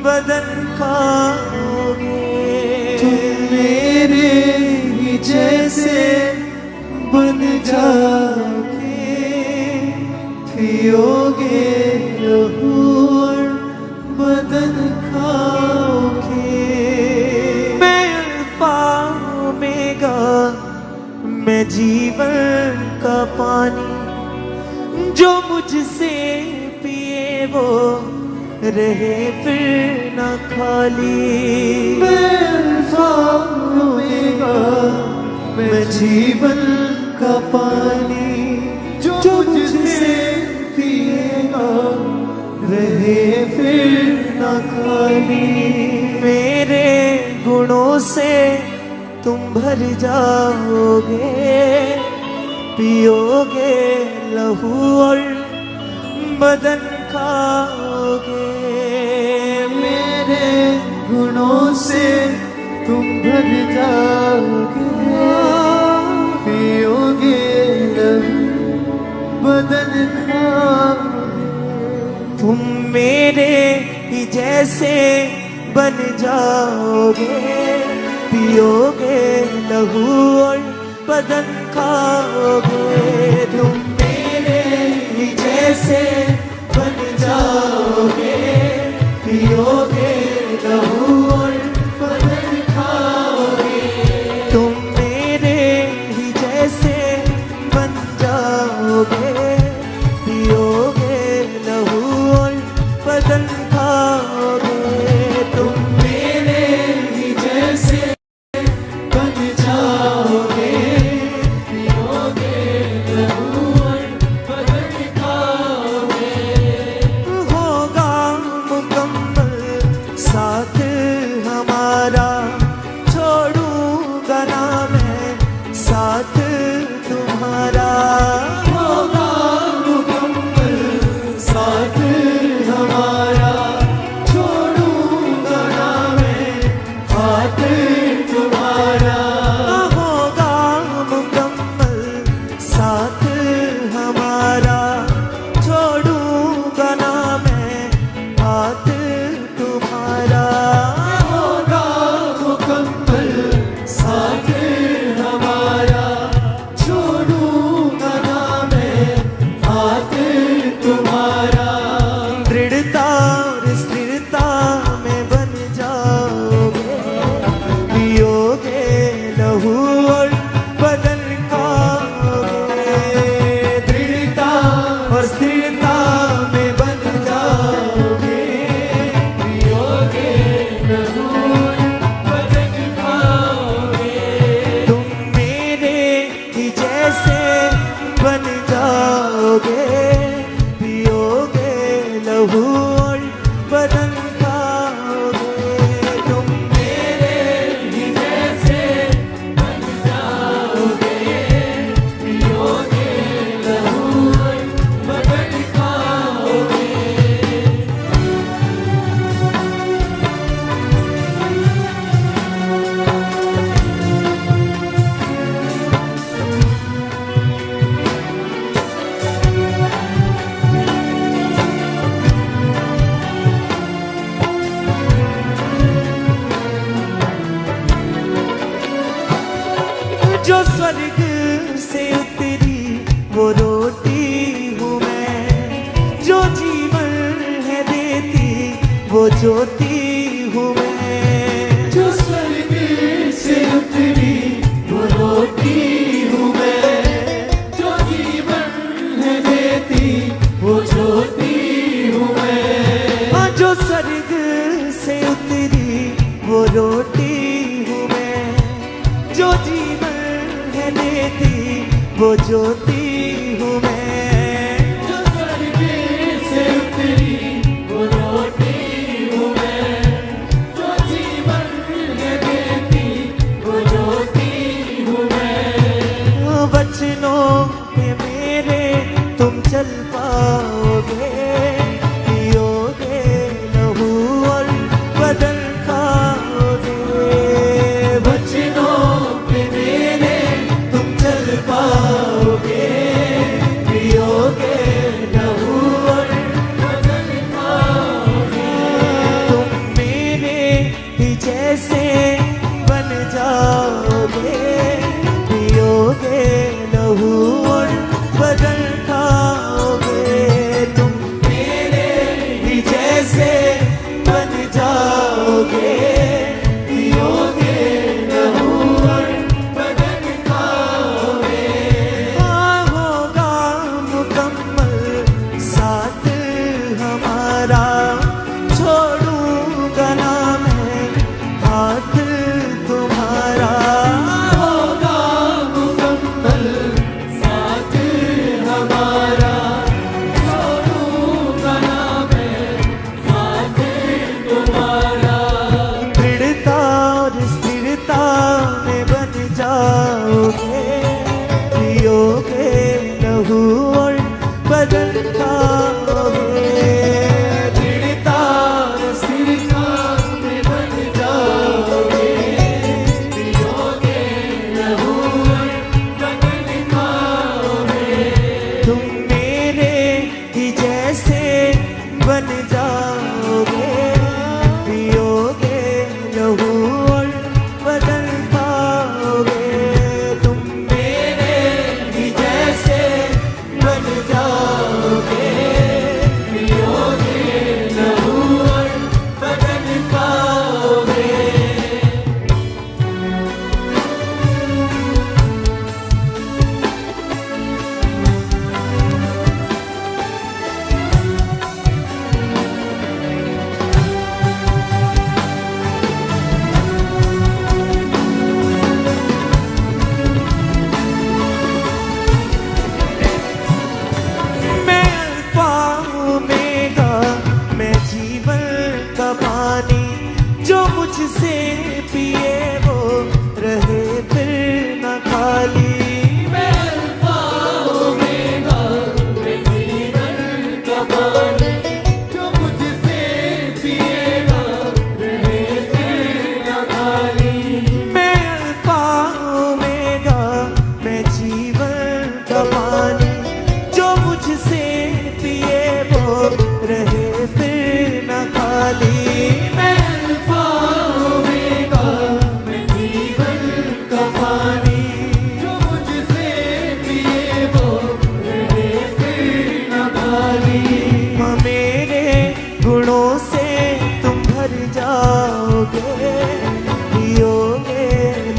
बदन खाओगे। तुम मेरे ही जैसे बन जाओगे, पियोगे लहू और बदन खाओगे। मैं अल्फा ओमेगा, मैं जीवन का पानी, जो मुझसे पिए वो रहे फिर न खाली। मैं अल्फा ओमेगा, मैं जीवन का पानी, जो मुझसे पिएगा रहे फिर न खाली। मेरे गुणों से तुम भर जाओगे, पियोगे लहू और बदन खाओगे। मेरे गुणों से तुम भर जाओगे, पियोगे लहू बदन खाओगे। तुम मेरे ही जैसे बन जाओगे, पियोगे लहू और बदन खाओगे। तुम मेरे ही जैसे बन जाओगे, पियोगे लहू और बदन खाओगे। तुम मेरे ही जैसे बन जाओगे, पियोगे लहू और बदन खाओगे। तुम मेरे ही जैसे बन जाओगे, पियोगे लहू और बदन खाओगे। होगा मुकम्मल साथ हमारा, छोड़ूंगा ना मैं साथ तुम्हारा। होगा मुकम्मल साथ हमारा, छोड़ूंगा ना मैं हाथ तुम्हारा। होगा मुकम्मल साथ हमारा, छोड़ूंगा ना मैं हाथ तुम्हारा। होगा मुकम्मल साथ हमारा, छोड़ूंगा ना मैं हाथ तुम्हारा। दृढ़ता और स्थिरता में बन जाओगे, पियोगे लहू और बदन खाओगे। दृढ़ता और स्थिरता में बन जाओगे, पियोगे लहू बदन खाओगे। तुम मेरे ही जैसे बन जाओगे, पियोगे लहू और बदन खाओगे। तुम मेरे ही जैसे बन जाओगे, पियोगे लहू बदन खाओगे। जो स्वर्ग से उतरी वो रोटी हूँ मैं, जो जीवन है देती वो ज्योति हूँ मैं। जो स्वर्ग से उतरी वो रोटी हूँ मैं, जो जीवन है देती वो ज्योति हूँ मैं। जो स्वर्ग से उतरी वो रोटी हूँ मैं, जो जीवन है देती वो ज्योति हूँ मैं। जो स्वर्ग से उतरी वो रोटी हूँ मैं, जो जीवन है देती वो ज्योति हूँ मैं। वचनों पे मेरे तुम चल पाओगे, पियोगे लहू और बदन खाओगे। वचनों पे मेरे तुम चल पाओगे, जैसे बन जाओगे, पियोगे लहू और बदन खाओगे। हाँ होगा मुकम्मल साथ हमारा, छोड़ूंगा ना मैं हाथ तुम्हारा। होगा मुकम्मल साथ हमारा, छोड़ूंगा ना मैं साथ तुम्हारा। दृढ़ता और स्थिरता में बन जाओगे, पियोगे लहू और बदन खाओगे। दृढ़ता और स्थिरता में बन जाओगे, पियोगे लहू और बदन खाओगे। तुम मेरे ही जैसे बन जाओगे, पियोगे लहू और बदन खाओगे। तुम मेरे ही जैसे बन जाओगे, पियोगे लहू और बदन खाओगे। मैं अल्फा ओमेगा, मैं जीवन का पानी, जो मुझसे पिए वो रहे फिर न खाली। मैं अल्फा ओमेगा, मैं जीवन का पानी, जो मुझसे पिएगा रहे फिर न खाली। मैं अल्फा ओमेगा, मैं जीवन का पानी, जो मुझसे पिए वो रहे फिर न खाली। मैं अल्फा ओमेगा, मैं जीवन का पानी, जो मुझसे पिए वो रहे फिर न खाली। मेरे गुणों से तुम भर जाओगे, पियोगे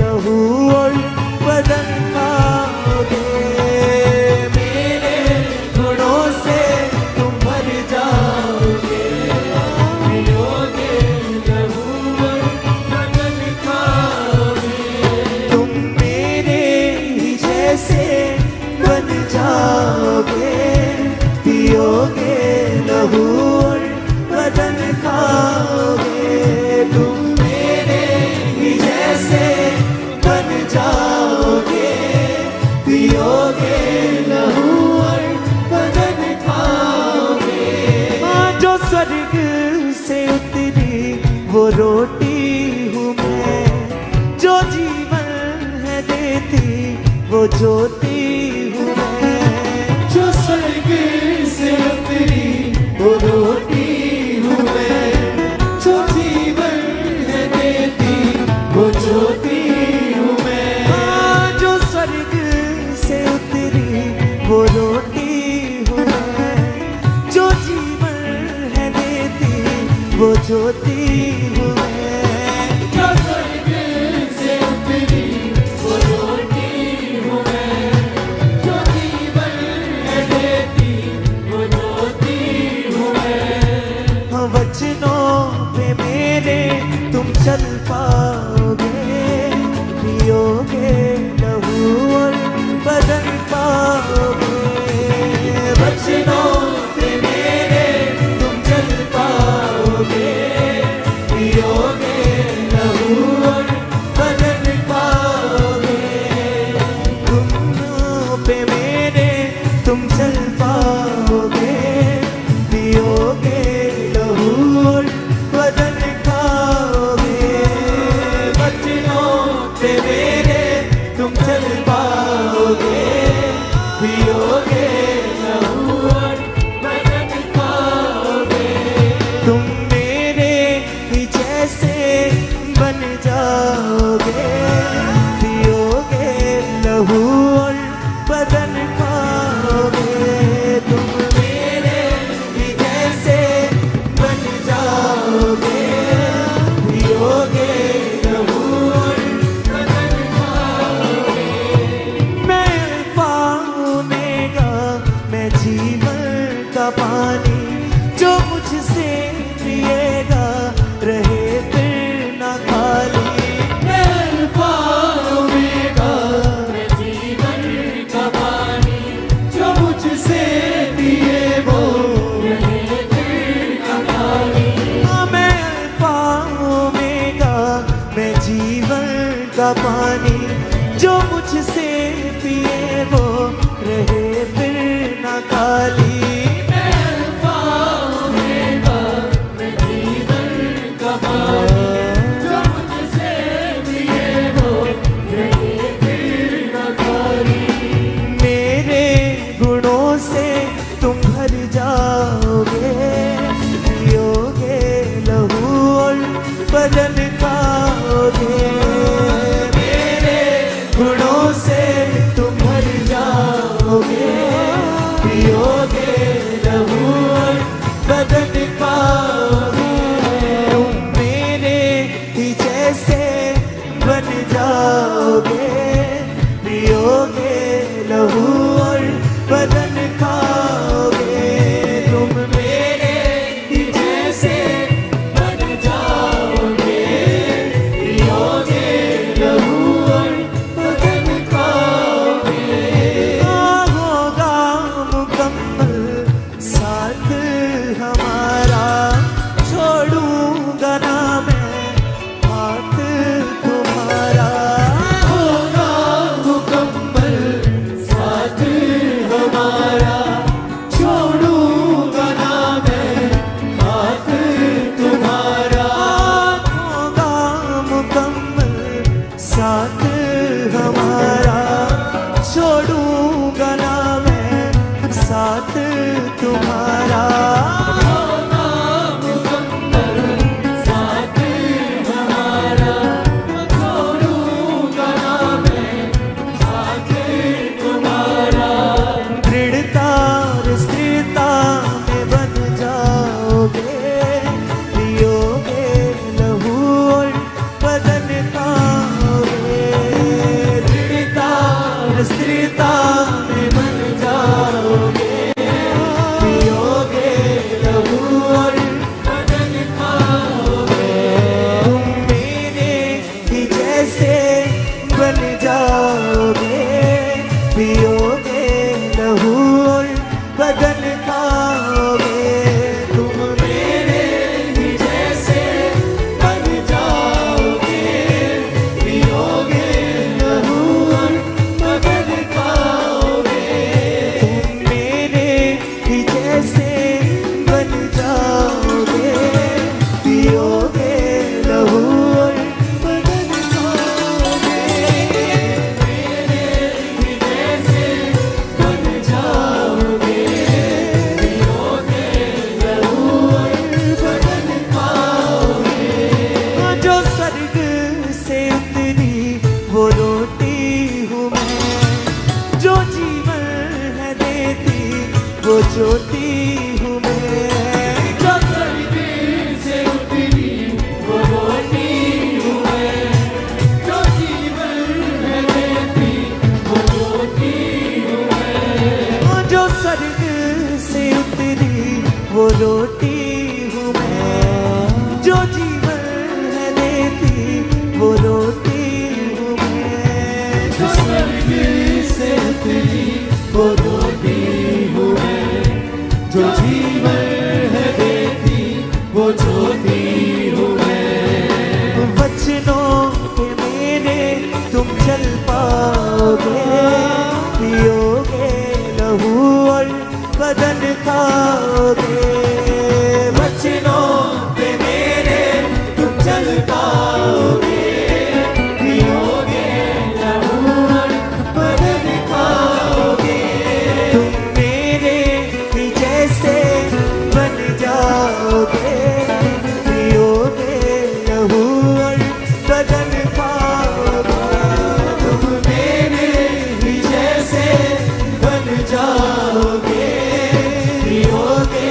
लहू और बदन खाओगे। मेरे गुणों से तुम भर जाओगे, पियोगे लहू और बदन खाओगे। तुम मेरे ही जैसे बन जाओगे, पियोगे लहू और बदन खाओगे। तुम मेरे ही जैसे बन जाओगे, पियोगे लहू और बदन खाओगे। हाँ, जो स्वर्ग से उतरी वो रोटी हूँ मैं, जो जीवन है देती वो ज्योति हूँ मैं। जो स्वर्ग से उतरी वो रोटी हूँ मैं, जो जीवन है देती वो ज्योति हूँ मैं। हाँ, जो स्वर्ग से उतरी वो रोटी हूँ मैं, जो जीवन है देती वो ज्योति हूँ मैं। जो स्वर्ग से उतरी वो रोटी हूँ मैं, जो जीवन है देती वो ज्योति हूँ मैं। हाँ, वचनों पे मेरे तुम चल पाओगे, पियोगे लहू और बदन पाओगे। वचनों पे मेरे तुम चल पाओगे, पियोगे लहू और बदन पाओगे। गुणों पे मेरे तुम चल पाओगे, पियोगे लहू और बदन खाओगे। हमारी जो मुझसे मिले हो यही फिर नकारी। मेरे गुणों से तुम भर जाओगे, पियोगे लहू और बदन खाओगे। मेरे गुणों से तुम भर जाओगे, पियोगे लहू और बदन खाओगे। तुम मेरे ही जैसे बन जाओगे, पियोगे लहू और बदन खाओगे। तुम मेरे ही जैसे बन जाओगे, पियोगे लहू और बदन खाओगे। होगा मुकम्मल साथ हमारा, छोड़ूंगा ना मैं हाथ तुम्हारा। होगा मुकम्मल साथ हमारा, छोड़ूंगा ना मैं हाथ तुम्हारा। होगा मुकम्मल साथ हमारा, छोड़ूंगा ना मैं साथ तुम्हारा। होगा मुकम्मल साथ हमारा, छोड़ूंगा ना मैं साथ तुम्हारा। दृढ़ता और स्थिरता में बन जाओगे, पियोगे लहू और बदन खाओगे। दृढ़ता और स्थिरता में बन जाओगे, पियोगे लहू और बदन खाओगे। तुम मेरे ही जैसे बन जाओगे, पियोगे लहू और बदन खाओगे। तुम मेरे ही जैसे बन जाओगे, पियोगे लहू और बदन खाओगे। तुम मेरे ही जैसे बन जाओगे, पियोगे लहू और बदन खाओगे। मेरे ही जैसे बन जाओगे, पियोगे लहू और बदन खाओगे। जो स्वर्ग से उतरी वो रोटी हूँ मैं, जो जीवन है देती वो ज्योति हूँ मैं। जो स्वर्ग से उतरी वो रोटी हूँ मैं, जो जीवन है देती वो ज्योति हूँ मैं। जो स्वर्ग से उतरी वो रोटी हूँ मैं, जो जीवन है देती वो रोटी हूँ मैं। जो स्वर्ग से उतरी वो रोटी हूँ मैं, जो जीवन है देती वो ज्योति हूँ मैं। वचनों के मेरे तुम चल पाओगे, पियोगे लहू और बदन खाओगे। वचनों पे मेरे तुम चल पाओगे, पियोगे लहू और बदन खाओगे। तुम मेरे ही जैसे बन जाओगे, पियोगे लहू और बदन खाओगे। तुम मेरे ही जैसे बन जाओगे, पियोगे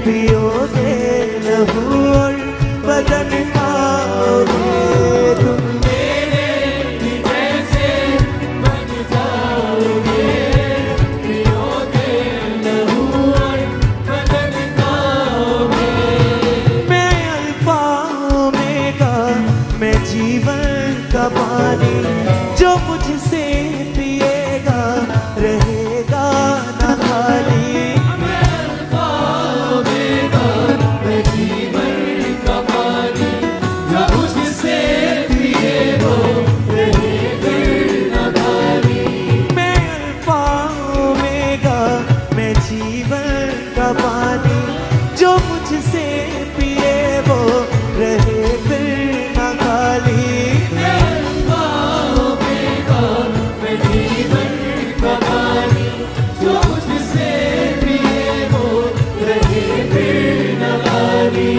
पियोगे लहू और बदन पाओगे तुम मेरे भी जैसे बन जाओगे, पियोगे लहू और बदन पाओगे। मैं अल्फा ओमेगा, मैं जीवन का पानी, जो मुझसे पिएगा रहेगा न खाली। मैं अल्फा ओमेगा, मैं जीवन का पानी, जो मुझसे पिए वो रहे फिर न खाली। मैं अल्फा ओमेगा, मैं जीवन का पानी, जो मुझसे पिए वो रहे फिर न खाली। मैं अल्फा ओमेगा, मैं जीवन का पानी, जो मुझसे पिए वो रहे फिर न खाली।